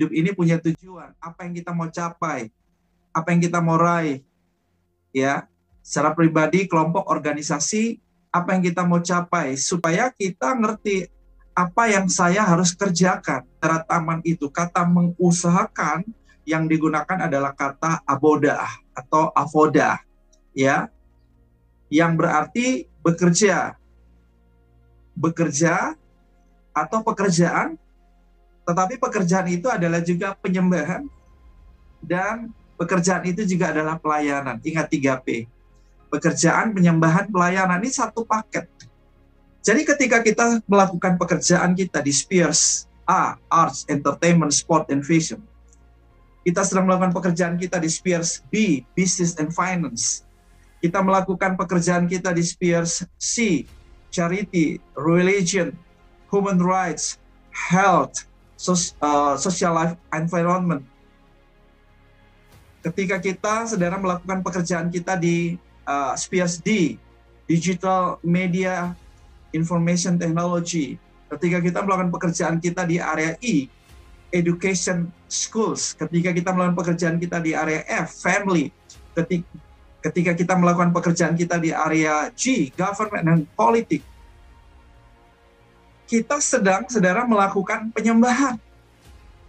hidup ini punya tujuan, apa yang kita mau capai, apa yang kita mau raih, ya, secara pribadi, kelompok, organisasi, apa yang kita mau capai, supaya kita ngerti apa yang saya harus kerjakan. Secara taman itu, kata mengusahakan yang digunakan adalah kata aboda atau avoda, ya, yang berarti bekerja atau pekerjaan, tetapi pekerjaan itu adalah juga penyembahan, dan pekerjaan itu juga adalah pelayanan. Ingat 3P. Pekerjaan, penyembahan, pelayanan, ini satu paket. Jadi ketika kita melakukan pekerjaan kita di spheres A, Arts, Entertainment, Sport, and Fashion. Kita sedang melakukan pekerjaan kita di spheres B, Business and Finance. Kita melakukan pekerjaan kita di spheres C, Charity, Religion, Human Rights, Health, Social Life, Environment. Ketika kita saudara melakukan pekerjaan kita di spheres D, Digital Media, Information Technology. Ketika kita melakukan pekerjaan kita di area E, Education, Schools. Ketika kita melakukan pekerjaan kita di area F, Family. Ketika kita melakukan pekerjaan kita di area G, Government and Politics. Kita sedang, saudara, melakukan penyembahan.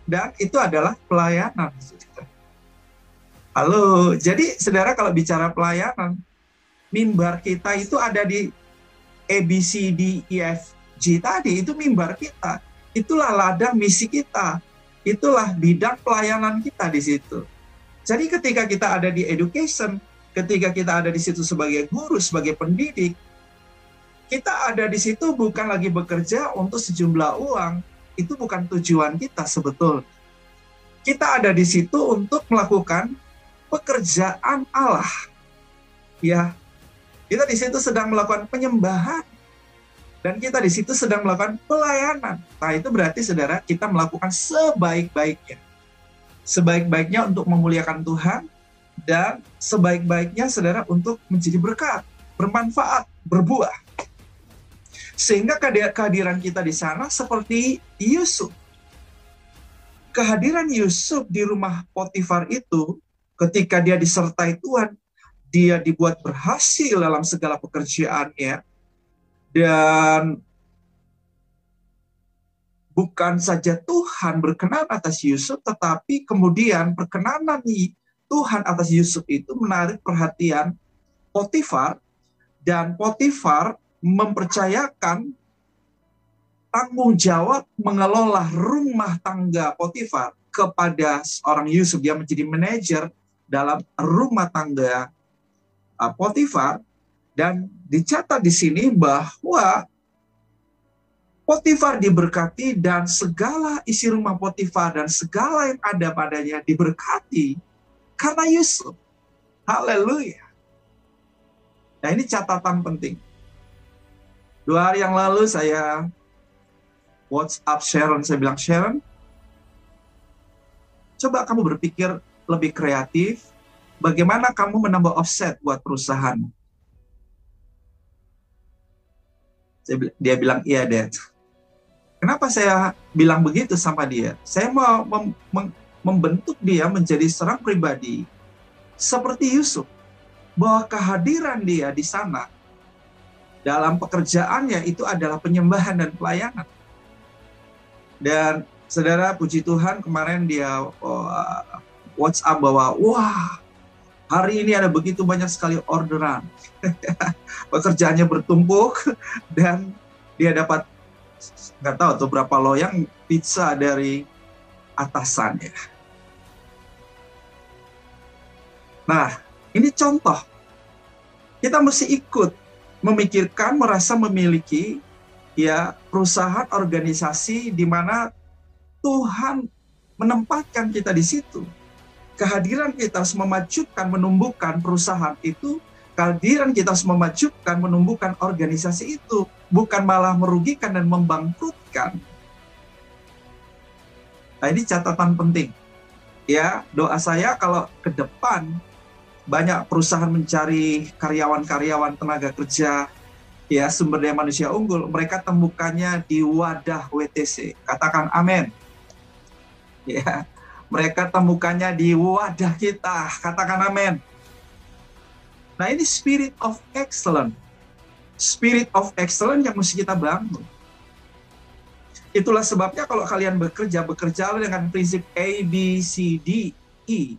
Dan itu adalah pelayanan. Halo, jadi saudara kalau bicara pelayanan, mimbar kita itu ada di A, B, C, D, E, F, G tadi, itu mimbar kita. Itulah ladang misi kita. Itulah bidang pelayanan kita di situ. Jadi ketika kita ada di education, ketika kita ada di situ sebagai guru, sebagai pendidik, kita ada di situ bukan lagi bekerja untuk sejumlah uang. Itu bukan tujuan kita sebetulnya. Kita ada di situ untuk melakukan pekerjaan Allah. Ya, kita di situ sedang melakukan penyembahan, dan kita di situ sedang melakukan pelayanan. Nah, itu berarti saudara, kita melakukan sebaik-baiknya. Sebaik-baiknya untuk memuliakan Tuhan, dan sebaik-baiknya saudara untuk menjadi berkat, bermanfaat, berbuah. Sehingga kehadiran kita di sana seperti Yusuf. Kehadiran Yusuf di rumah Potifar itu, ketika dia disertai Tuhan, dia dibuat berhasil dalam segala pekerjaannya, dan bukan saja Tuhan berkenan atas Yusuf, tetapi kemudian perkenanan Tuhan atas Yusuf itu menarik perhatian Potifar, dan Potifar mempercayakan tanggung jawab mengelola rumah tangga Potifar kepada seorang Yusuf. Dia menjadi manajer dalam rumah tangga Potifar, dan dicatat di sini bahwa Potifar diberkati, dan segala isi rumah Potifar dan segala yang ada padanya diberkati karena Yusuf. Haleluya. Nah, ini catatan penting. 2 hari yang lalu saya WhatsApp Sharon, saya bilang, Sharon, coba kamu berpikir lebih kreatif, bagaimana kamu menambah offset buat perusahaan? Dia bilang, iya, Dad. Kenapa saya bilang begitu sama dia? Saya mau membentuk dia menjadi seorang pribadi seperti Yusuf, bahwa kehadiran dia di sana dalam pekerjaannya itu adalah penyembahan dan pelayanan. Dan saudara, puji Tuhan, kemarin dia WhatsApp bahwa, wah, hari ini ada begitu banyak sekali orderan. Pekerjaannya bertumpuk, dan dia dapat, nggak tahu tuh berapa loyang pizza dari atasannya. Nah, ini contoh. Kita mesti ikut memikirkan, merasa memiliki ya perusahaan, organisasi di mana Tuhan menempatkan kita di situ. Kehadiran kita harus memajukan, menumbuhkan perusahaan itu. Kehadiran kita harus memajukan, menumbuhkan organisasi itu, bukan malah merugikan dan membangkrutkan. Nah, ini catatan penting. Ya, doa saya kalau ke depan banyak perusahaan mencari karyawan-karyawan, tenaga kerja, ya, sumber daya manusia unggul, mereka temukannya di wadah WTC. Katakan amin. Ya, mereka temukannya di wadah kita. Katakan amin. Nah, ini spirit of excellence. Spirit of excellence yang mesti kita bangun. Itulah sebabnya kalau kalian bekerja dengan prinsip A, B, C, D, E.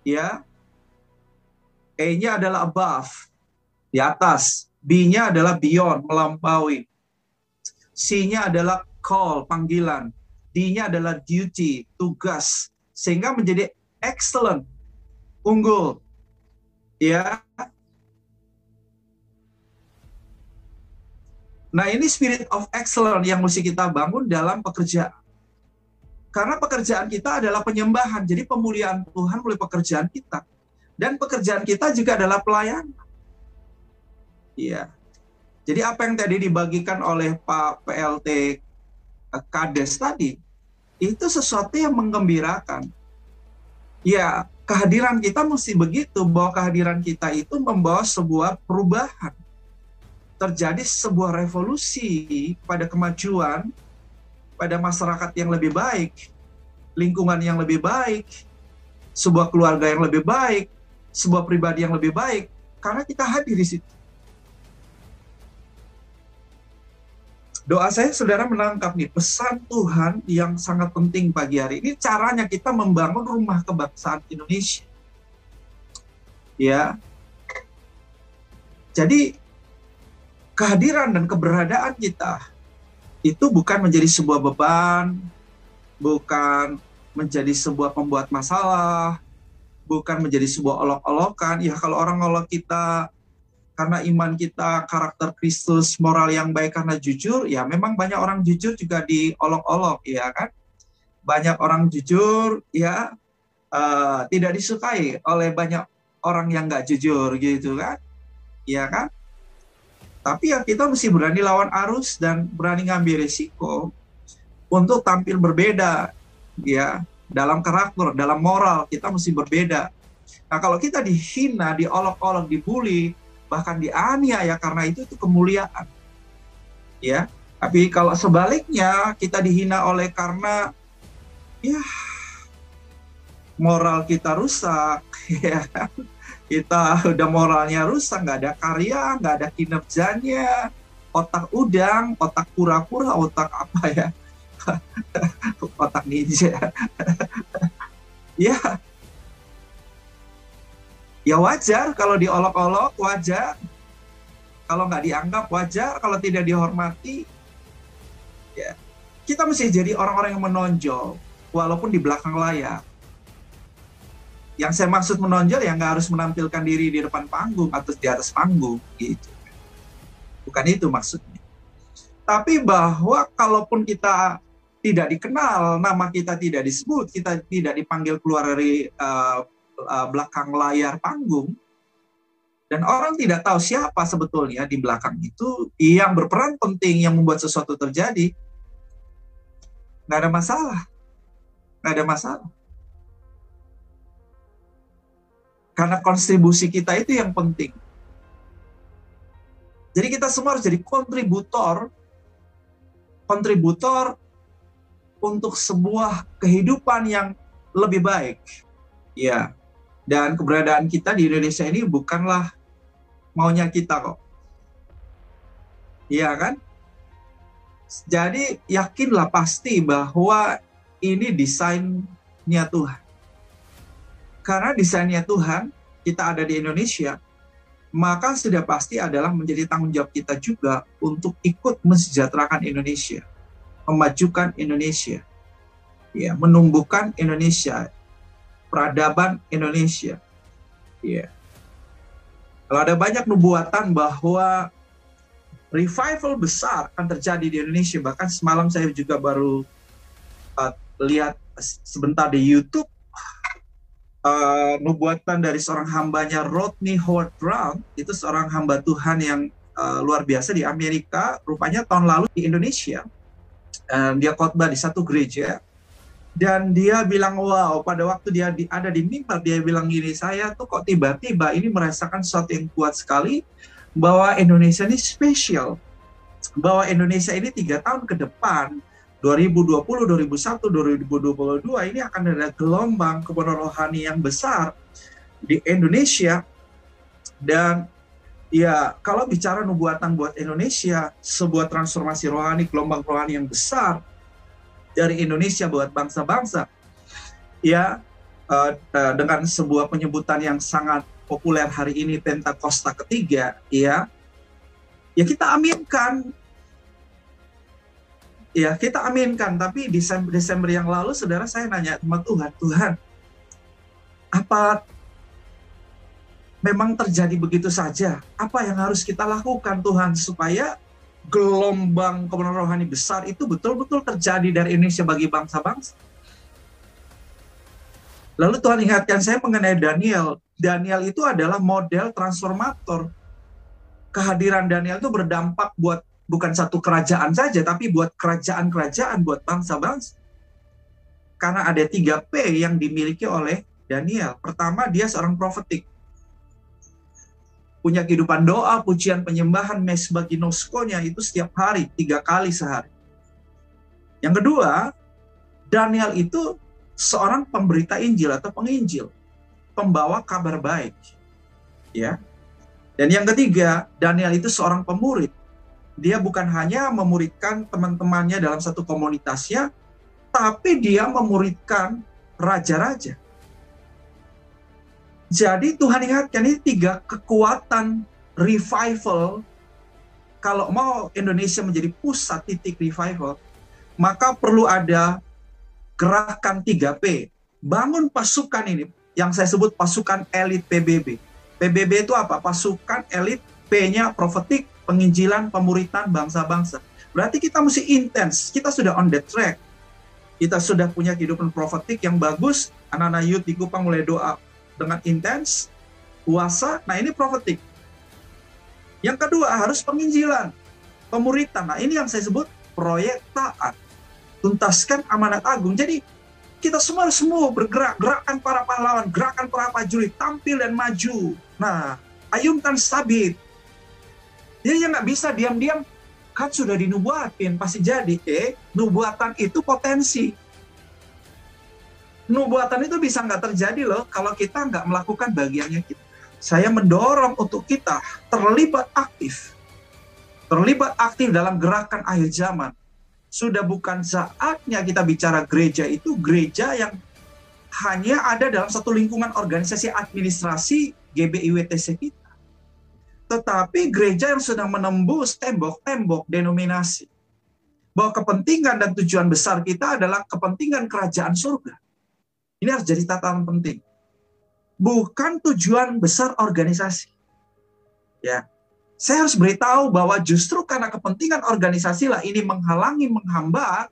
Ya, A-nya adalah above, di atas. B-nya adalah beyond, melampaui. C-nya adalah call, panggilan. D-nya adalah duty, tugas. Sehingga menjadi excellent, unggul. Ya. Nah, ini spirit of excellence yang mesti kita bangun dalam pekerjaan. Karena pekerjaan kita adalah penyembahan. Jadi pemuliaan Tuhan melalui pekerjaan kita. Dan pekerjaan kita juga adalah pelayanan. Iya. Jadi apa yang tadi dibagikan oleh Pak PLT Kades tadi, itu sesuatu yang menggembirakan. Ya, kehadiran kita mesti begitu, bahwa kehadiran kita itu membawa sebuah perubahan. Terjadi sebuah revolusi pada kemajuan, pada masyarakat yang lebih baik, lingkungan yang lebih baik, sebuah keluarga yang lebih baik, sebuah pribadi yang lebih baik, karena kita hadir di situ. Doa saya, saudara, menangkap nih pesan Tuhan yang sangat penting pagi hari ini. Caranya kita membangun rumah kebangsaan Indonesia. Ya. Jadi kehadiran dan keberadaan kita itu bukan menjadi sebuah beban, bukan menjadi sebuah pembuat masalah, bukan menjadi sebuah olok-olokan. Ya, kalau orang ngolok kita karena iman kita, karakter Kristus, moral yang baik karena jujur, ya memang banyak orang jujur juga diolok-olok, ya kan? Banyak orang jujur, ya tidak disukai oleh banyak orang yang nggak jujur, gitu kan? Ya kan? Tapi ya kita mesti berani lawan arus dan berani ngambil risiko untuk tampil berbeda, ya, dalam karakter, dalam moral kita mesti berbeda. Nah, kalau kita dihina, diolok-olok, dibully, bahkan dianiaya, karena itu kemuliaan. Ya, tapi kalau sebaliknya kita dihina oleh karena ya moral kita rusak, ya, kita udah moralnya rusak, nggak ada karya, nggak ada kinerjanya, otak udang, otak kura-kura, otak apa ya, otak ninja. Ya wajar kalau diolok-olok, wajar. Kalau nggak dianggap, wajar. Kalau tidak dihormati, ya kita mesti jadi orang-orang yang menonjol, walaupun di belakang layar. Yang saya maksud menonjol, ya nggak harus menampilkan diri di depan panggung atau di atas panggung, gitu. Bukan itu maksudnya. Tapi bahwa kalaupun kita tidak dikenal, nama kita tidak disebut, kita tidak dipanggil keluar dari belakang layar panggung, dan orang tidak tahu siapa sebetulnya di belakang itu yang berperan penting yang membuat sesuatu terjadi, nggak ada masalah, nggak ada masalah, karena kontribusi kita itu yang penting. Jadi kita semua harus jadi kontributor untuk sebuah kehidupan yang lebih baik, ya. Dan keberadaan kita di Indonesia ini bukanlah maunya kita kok. Iya kan? Jadi yakinlah pasti bahwa ini desainnya Tuhan. Karena desainnya Tuhan, kita ada di Indonesia, maka sudah pasti adalah menjadi tanggung jawab kita juga untuk ikut mensejahterakan Indonesia, memajukan Indonesia, ya, menumbuhkan Indonesia, peradaban Indonesia. Ya. Kalau ada banyak nubuatan bahwa revival besar akan terjadi di Indonesia, bahkan semalam saya juga baru lihat sebentar di YouTube nubuatan dari seorang hambanya, Rodney Howard-Browne, itu seorang hamba Tuhan yang luar biasa di Amerika, rupanya tahun lalu di Indonesia. Dia khotbah di satu gereja, dan dia bilang, wow, pada waktu dia ada di mimbar, dia bilang gini, saya tuh kok tiba-tiba ini merasakan sesuatu yang kuat sekali, bahwa Indonesia ini spesial, bahwa Indonesia ini 3 tahun ke depan 2020, 2001, 2022 ini akan ada gelombang kebenaran rohani yang besar di Indonesia. Dan ya, kalau bicara nubuatan buat Indonesia, sebuah transformasi rohani, gelombang rohani yang besar dari Indonesia buat bangsa-bangsa, ya, dengan sebuah penyebutan yang sangat populer hari ini, Pentakosta ketiga, ya kita aminkan. Ya, kita aminkan. Tapi Desember yang lalu, saudara, saya nanya sama Tuhan, apa memang terjadi begitu saja? Apa yang harus kita lakukan, Tuhan, supaya gelombang kebenaran rohani besar itu betul-betul terjadi dari Indonesia bagi bangsa-bangsa? Lalu Tuhan ingatkan saya mengenai Daniel. Daniel itu adalah model transformator. Kehadiran Daniel itu berdampak buat bukan satu kerajaan saja, tapi buat kerajaan-kerajaan, buat bangsa-bangsa. Karena ada 3P yang dimiliki oleh Daniel. Pertama, dia seorang profetik. Punya kehidupan doa, pujian, penyembahan, mesbah ginoskonya itu setiap hari, 3 kali sehari. Yang kedua, Daniel itu seorang pemberita Injil atau penginjil, pembawa kabar baik. Ya. Dan yang ketiga, Daniel itu seorang pemurid. Dia bukan hanya memuridkan teman-temannya dalam satu komunitasnya, tapi dia memuridkan raja-raja. Jadi Tuhan ingatkan ini 3 kekuatan revival. Kalau mau Indonesia menjadi pusat titik revival, maka perlu ada gerakan 3P. Bangun pasukan ini, yang saya sebut pasukan elit PBB. PBB itu apa? Pasukan elit, P-nya profetik, penginjilan, pemuritan bangsa-bangsa. Berarti kita mesti intens. Kita sudah on the track. Kita sudah punya kehidupan profetik yang bagus. Anak-anak youth di Kupang mulai doa dengan intens, puasa. Nah, ini profetik. Yang kedua, harus penginjilan, pemuritan. Nah, ini yang saya sebut proyek taat. Tuntaskan amanat agung. Jadi, kita semua bergerak. Gerakan para pahlawan, gerakan para prajurit, tampil dan maju. Nah, ayunkan sabit. Dia yang nggak bisa diam-diam, kan sudah dinubuatin, pasti jadi. Nubuatan itu potensi. Nubuatan itu bisa nggak terjadi loh, kalau kita nggak melakukan bagiannya kita. Saya mendorong untuk kita terlibat aktif dalam gerakan akhir zaman. Sudah bukan saatnya kita bicara gereja itu gereja yang hanya ada dalam satu lingkungan organisasi administrasi GBIWTC kita. Tetapi gereja yang sedang menembus tembok-tembok denominasi. Bahwa kepentingan dan tujuan besar kita adalah kepentingan kerajaan surga. Ini harus jadi tatanan penting. Bukan tujuan besar organisasi. Ya, saya harus beritahu bahwa justru karena kepentingan organisasi lah ini menghambat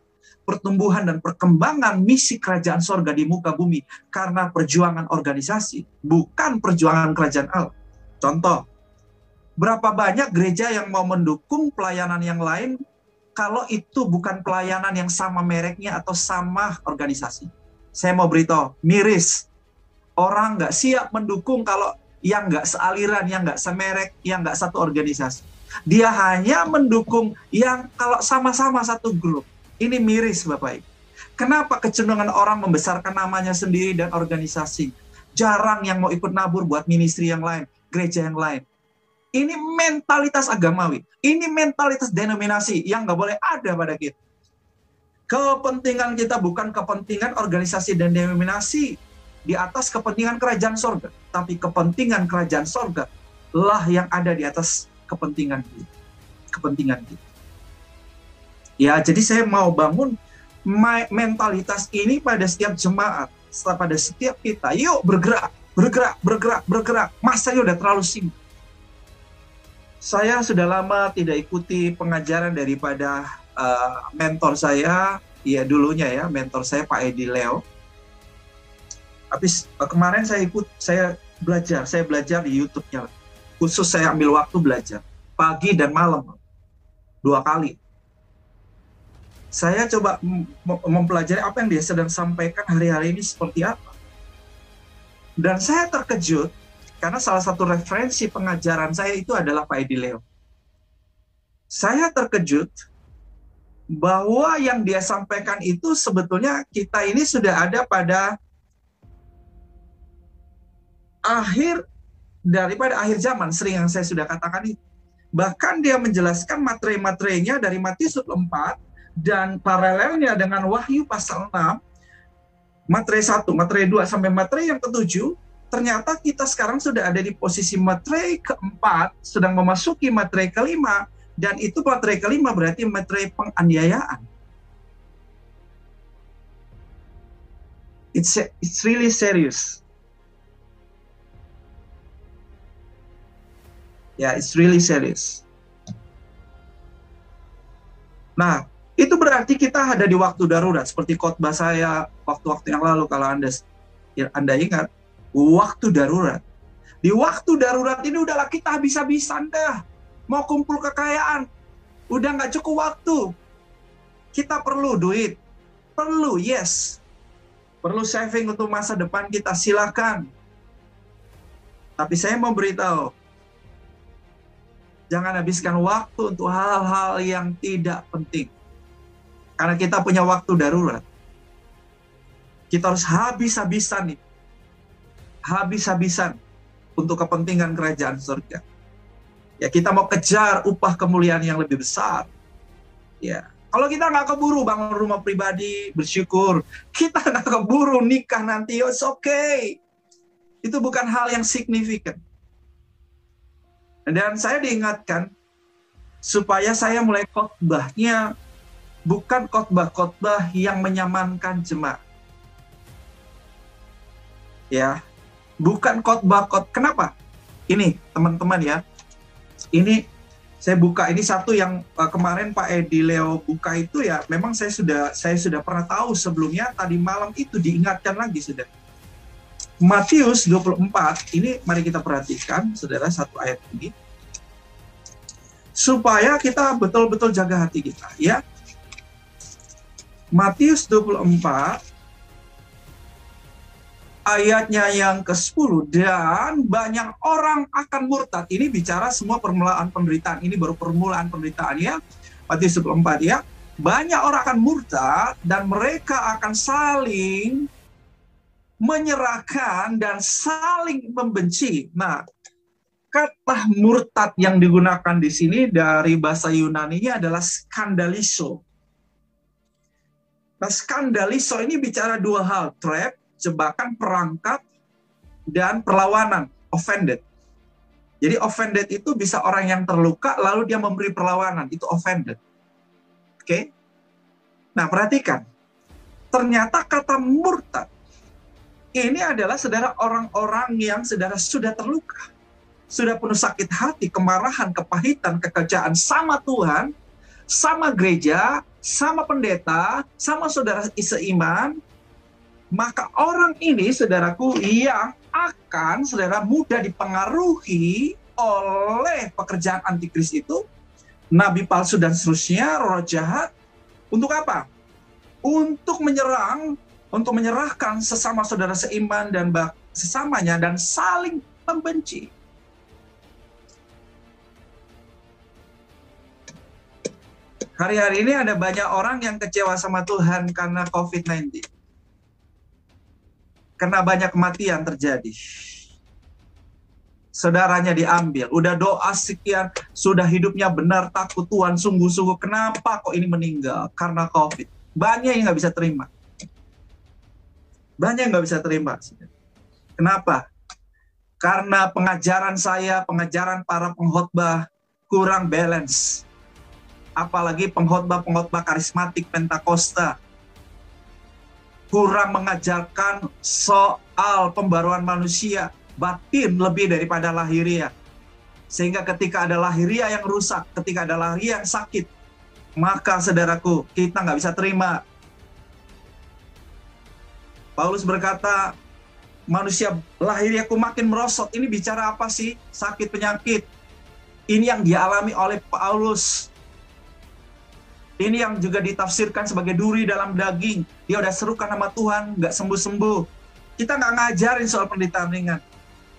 pertumbuhan dan perkembangan misi kerajaan surga di muka bumi. Karena perjuangan organisasi, bukan perjuangan kerajaan Allah. Contoh, berapa banyak gereja yang mau mendukung pelayanan yang lain kalau itu bukan pelayanan yang sama mereknya atau sama organisasi? Saya mau beritahu, miris. Orang nggak siap mendukung kalau yang nggak sealiran, yang nggak semerek, yang nggak satu organisasi. Dia hanya mendukung yang kalau sama-sama satu grup. Ini miris, Bapak Ibu. Kenapa kecenderungan orang membesarkan namanya sendiri dan organisasi? Jarang yang mau ikut nabur buat ministry yang lain, gereja yang lain. Ini mentalitas agamawi. Ini mentalitas denominasi yang nggak boleh ada pada kita. Kepentingan kita bukan kepentingan organisasi dan denominasi di atas kepentingan kerajaan sorga. Tapi kepentingan kerajaan sorga lah yang ada di atas kepentingan kita. Kepentingan kita. Ya, jadi saya mau bangun mentalitas ini pada setiap jemaat, pada setiap kita. Yuk bergerak. Masanya udah terlalu singkat. Saya sudah lama tidak ikuti pengajaran daripada mentor saya, ya dulunya ya, mentor saya Pak Edi Leo. Tapi kemarin saya belajar di YouTube-nya. Khusus saya ambil waktu belajar, pagi dan malam, 2 kali. Saya coba mempelajari apa yang dia sedang sampaikan hari-hari ini seperti apa. Dan saya terkejut, karena salah satu referensi pengajaran saya itu adalah Pak Edi Leo. Saya terkejut bahwa yang dia sampaikan itu sebetulnya kita ini sudah ada pada akhir daripada akhir zaman, sering yang saya sudah katakan itu. Bahkan dia menjelaskan materi-materinya dari Matius 4 dan paralelnya dengan Wahyu pasal 6, materi 1, materi 2 sampai materi yang ke-7, ternyata kita sekarang sudah ada di posisi materi ke-4, sedang memasuki materi ke-5, dan itu materi ke-5 berarti materi penganiayaan. It's really serious. Ya, it's really serious. Nah, itu berarti kita ada di waktu darurat, seperti khotbah saya waktu-waktu yang lalu, kalau Anda ingat, waktu darurat. Di waktu darurat ini udahlah kita habis-habisan dah. Mau kumpul kekayaan, udah nggak cukup waktu. Kita perlu duit, perlu, yes. Perlu saving untuk masa depan kita, silakan. Tapi saya mau beritahu, jangan habiskan waktu untuk hal-hal yang tidak penting. Karena kita punya waktu darurat. Kita harus habis-habisan nih. Habis-habisan untuk kepentingan kerajaan surga. Ya, kita mau kejar upah kemuliaan yang lebih besar. Ya, kalau kita nggak keburu bangun rumah pribadi, bersyukur. Kita nggak keburu nikah nanti, it's okay. Itu bukan hal yang signifikan. Dan saya diingatkan supaya saya mulai khotbahnya bukan khotbah-khotbah yang menyamankan jemaat. Ya, bukan khotbah-khotbah. Kenapa? Ini teman-teman ya. Ini saya buka, ini satu yang kemarin Pak Edi Leo buka itu ya. Memang saya sudah pernah tahu sebelumnya, tadi malam itu diingatkan lagi sudah. Matius 24, ini mari kita perhatikan, saudara, satu ayat ini. Supaya kita betul-betul jaga hati kita, ya. Matius 24, ayatnya yang ke-10, dan banyak orang akan murtad. Ini bicara semua permulaan penderitaan, ini baru permulaan penderitaan ya. Matius 24 ya. Banyak orang akan murtad, dan mereka akan saling menyerahkan dan saling membenci. Nah, kata murtad yang digunakan di sini dari bahasa Yunani-nya adalah skandaliso. Nah, skandaliso ini bicara dua hal, trap, jebakan, perangkap, dan perlawanan, offended. Jadi offended itu bisa orang yang terluka lalu dia memberi perlawanan, itu offended. Oke? Nah, perhatikan. Ternyata kata murtad ini adalah, saudara, orang-orang yang, saudara, sudah terluka. Sudah penuh sakit hati, kemarahan, kepahitan, kekecewaan sama Tuhan, sama gereja, sama pendeta, sama saudara seiman. Maka orang ini, saudaraku, yang akan, saudara, mudah dipengaruhi oleh pekerjaan antikris itu, nabi palsu dan seterusnya, roh jahat. Untuk apa? Untuk menyerang, untuk menyerahkan sesama saudara seiman dan sesamanya, dan saling membenci. Hari-hari ini ada banyak orang yang kecewa sama Tuhan karena COVID-19. Karena banyak kematian terjadi. Saudaranya diambil, udah doa sekian, sudah hidupnya benar, takut Tuhan, sungguh-sungguh, kenapa kok ini meninggal? Karena COVID. Banyak yang nggak bisa terima. Banyak yang nggak bisa terima. Kenapa? Karena pengajaran saya, pengajaran para pengkhotbah kurang balance. Apalagi pengkhotbah-pengkhotbah karismatik Pentakosta. Kurang mengajarkan soal pembaruan manusia, batin lebih daripada lahiriah. Sehingga ketika ada lahiriah yang rusak, ketika ada lahiriah yang sakit, maka saudaraku, kita nggak bisa terima. Paulus berkata, manusia lahiriahku makin merosot. Ini bicara apa sih? Sakit, penyakit. Ini yang dialami oleh Paulus. Ini yang juga ditafsirkan sebagai duri dalam daging. Dia udah serukan nama Tuhan, nggak sembuh-sembuh. Kita nggak ngajarin soal penderitaan ringan.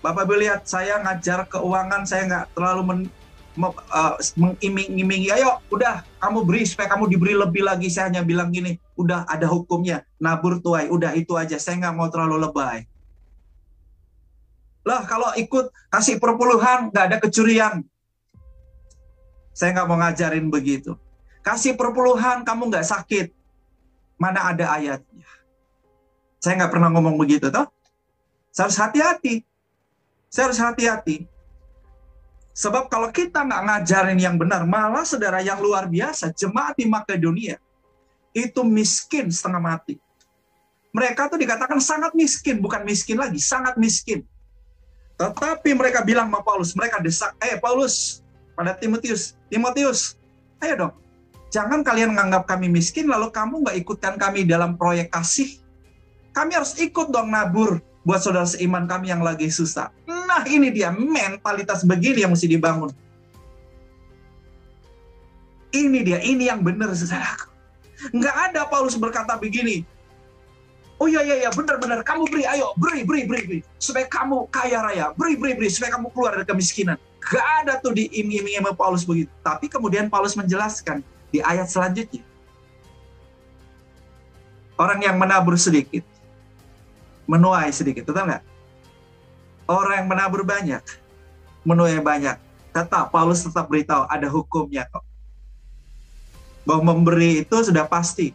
Bapak Ibu lihat, saya ngajar keuangan, saya nggak terlalu mengiming-imingi, ayo udah kamu beri supaya kamu diberi lebih lagi. Saya hanya bilang gini, udah ada hukumnya, nabur tuai, udah itu aja, saya nggak mau terlalu lebay. Lah kalau ikut kasih perpuluhan nggak ada kecurian, saya nggak mau ngajarin begitu. Kasih perpuluhan kamu nggak sakit, mana ada ayatnya. Saya nggak pernah ngomong begitu toh. Saya harus hati-hati. Saya harus hati-hati. Sebab kalau kita nggak ngajarin yang benar, malah saudara yang luar biasa, jemaat di Makedonia, itu miskin setengah mati. Mereka tuh dikatakan sangat miskin, bukan miskin lagi, sangat miskin. Tetapi mereka bilang sama Paulus, mereka desak, Paulus, pada Timotius, ayo dong, jangan kalian menganggap kami miskin, lalu kamu nggak ikutkan kami dalam proyek kasih. Kami harus ikut dong nabur buat saudara seiman kami yang lagi susah. Nah ini dia, mentalitas begini yang mesti dibangun. Ini dia, ini yang benar saudara. Nggak ada Paulus berkata begini, oh iya, benar, kamu beri, ayo, beri, supaya kamu kaya raya, beri, supaya kamu keluar dari kemiskinan. Nggak ada tuh diiming-imingi sama Paulus begitu. Tapi kemudian Paulus menjelaskan di ayat selanjutnya, orang yang menabur sedikit, menuai sedikit, betul nggak? Orang yang menabur banyak, menuai banyak. Paulus tetap beritahu ada hukumnya kok. Bahwa memberi itu sudah pasti.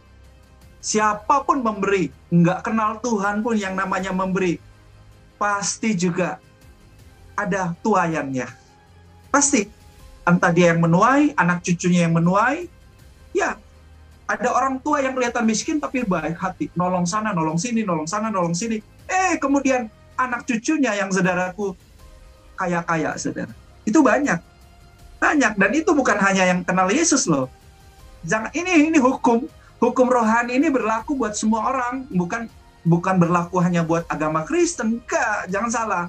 Siapapun memberi, nggak kenal Tuhan pun yang namanya memberi, pasti juga ada tuaiannya. Pasti. Entah dia yang menuai, anak cucunya yang menuai, ya ada orang tua yang kelihatan miskin tapi baik hati, nolong sana, nolong sini, nolong sana, nolong sini. Kemudian anak cucunya yang saudaraku kaya-kaya, saudara. Itu banyak, dan itu bukan hanya yang kenal Yesus loh. Jangan ini hukum rohani ini berlaku buat semua orang, bukan berlaku hanya buat agama Kristen. Enggak, jangan salah.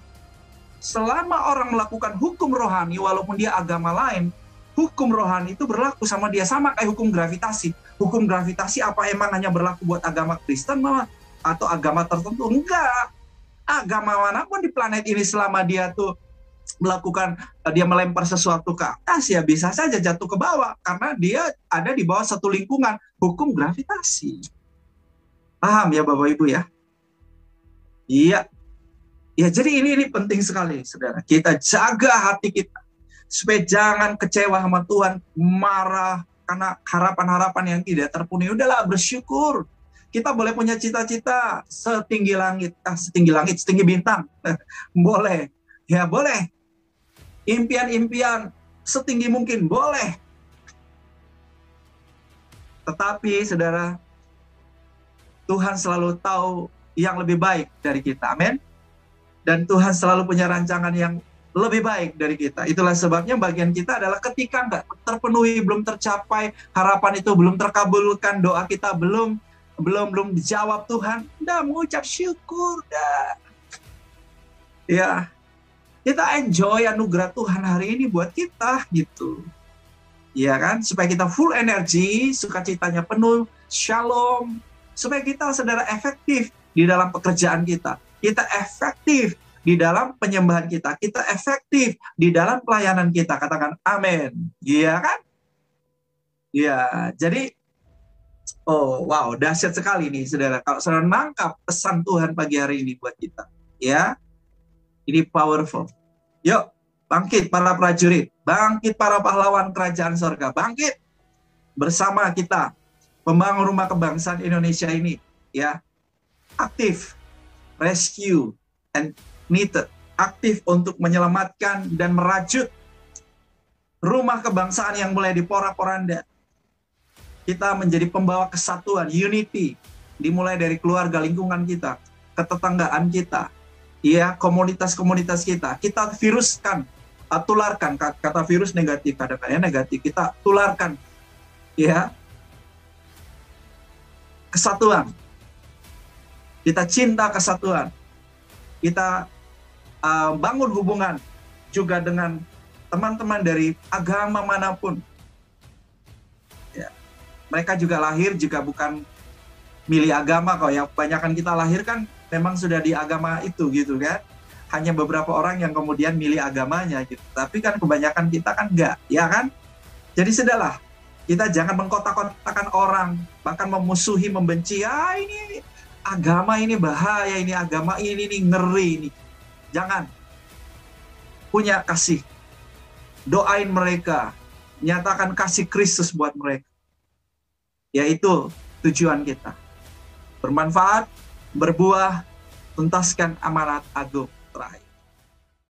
Selama orang melakukan hukum rohani, walaupun dia agama lain, hukum rohani itu berlaku sama dia, sama kayak hukum gravitasi. Hukum gravitasi apa emang hanya berlaku buat agama Kristen malah atau agama tertentu? Enggak. Agama manapun di planet ini selama dia tuh melakukan, dia melempar sesuatu ke atas, ya bisa saja jatuh ke bawah karena dia ada di bawah satu lingkungan hukum gravitasi. Paham ya Bapak Ibu ya? Iya. Ya, jadi ini penting sekali, saudara. Kita jaga hati kita supaya jangan kecewa sama Tuhan, marah karena harapan-harapan yang tidak terpenuhi. Udahlah, bersyukur. Kita boleh punya cita-cita setinggi langit, setinggi bintang. Boleh. Ya, boleh. Impian-impian setinggi mungkin, boleh. Tetapi, saudara, Tuhan selalu tahu yang lebih baik dari kita. Amin. Dan Tuhan selalu punya rancangan yang lebih baik dari kita. Itulah sebabnya bagian kita adalah ketika nggak terpenuhi, belum tercapai, harapan itu belum terkabulkan, doa kita belum dijawab Tuhan, udah mengucap syukur dah. Ya, kita enjoy anugerah Tuhan hari ini buat kita gitu. Ya kan, supaya kita full energi, sukacitanya penuh, shalom, supaya kita saudara efektif di dalam pekerjaan kita. Kita efektif di dalam penyembahan kita. Kita efektif di dalam pelayanan kita. Katakan amin. Iya kan? Iya. Jadi, wow, dahsyat sekali nih, saudara. Kalau saudara nangkap pesan Tuhan pagi hari ini buat kita. Ya, ini powerful. Yuk, bangkit para prajurit. Bangkit para pahlawan kerajaan sorga. Bangkit bersama kita. Membangun rumah kebangsaan Indonesia ini. Ya, aktif. Rescue and needed, aktif untuk menyelamatkan dan merajut rumah kebangsaan yang mulai diporak-poranda. Kita menjadi pembawa kesatuan, unity, dimulai dari keluarga, lingkungan kita, ketetanggaan kita, ya, komunitas-komunitas kita. Kita viruskan, tularkan, kata virus negatif, kadang-kadang negatif, kita tularkan, ya, kesatuan. Kita cinta kesatuan. Kita bangun hubungan juga dengan teman-teman dari agama manapun. Ya. Mereka juga lahir juga bukan milih agama kok ya. Kebanyakan kita lahir kan memang sudah di agama itu gitu kan. hanya beberapa orang yang kemudian milih agamanya gitu. Tapi kan kebanyakan kita kan enggak, ya kan? Jadi sudahlah, kita jangan mengkotak-kotakan orang, bahkan memusuhi, membenci. Ah, ini agama ini bahaya, ini agama ini ngeri ini. Jangan. Punya kasih. Doain mereka, nyatakan kasih Kristus buat mereka. Yaitu tujuan kita. Bermanfaat, berbuah, tuntaskan amanat agung terakhir.